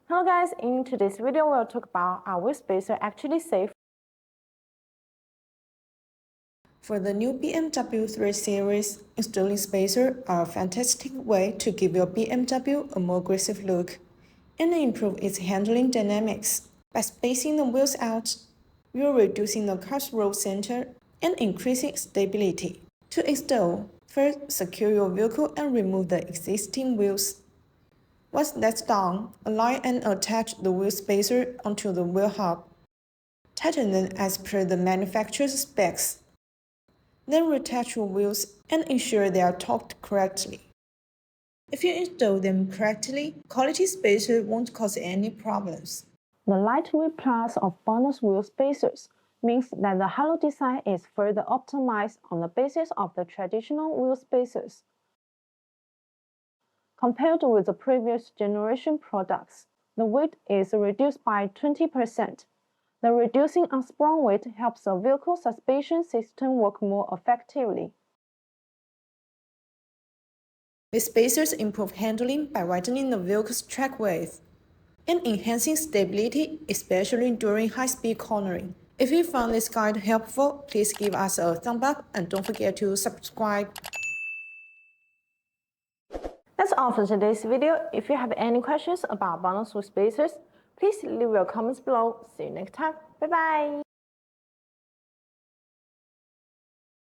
Hello guys, in today's video we'll talk about are wheel spacers actually safe? For the new BMW 3 Series, installing spacers are a fantastic way to give your BMW a more aggressive look and improve its handling dynamics. By spacing the wheels out, you're reducing the car's roll center and increasing stability. To install, first secure your vehicle and remove the existing wheels. Once that's done, align and attach the wheel spacer onto the wheel hub. Tighten them as per the manufacturer's specs. Then reattach your wheels and ensure they are torqued correctly. If you install them correctly, quality spacer won't cause any problems. The lightweight plus of BONOSS wheel spacers means that the hollow design is further optimized on the basis of the traditional wheel spacers. Compared with the previous generation products, the weight is reduced by 20%. The reducing unsprung weight helps the vehicle suspension system work more effectively. The spacers improve handling by widening the vehicle's track width and enhancing stability, especially during high-speed cornering. If you found this guide helpful, please give us a thumbs up and don't forget to subscribe. That's all for today's video. If you have any questions about BONOSS wheel spacers, please leave your comments below. See you next time. Bye bye.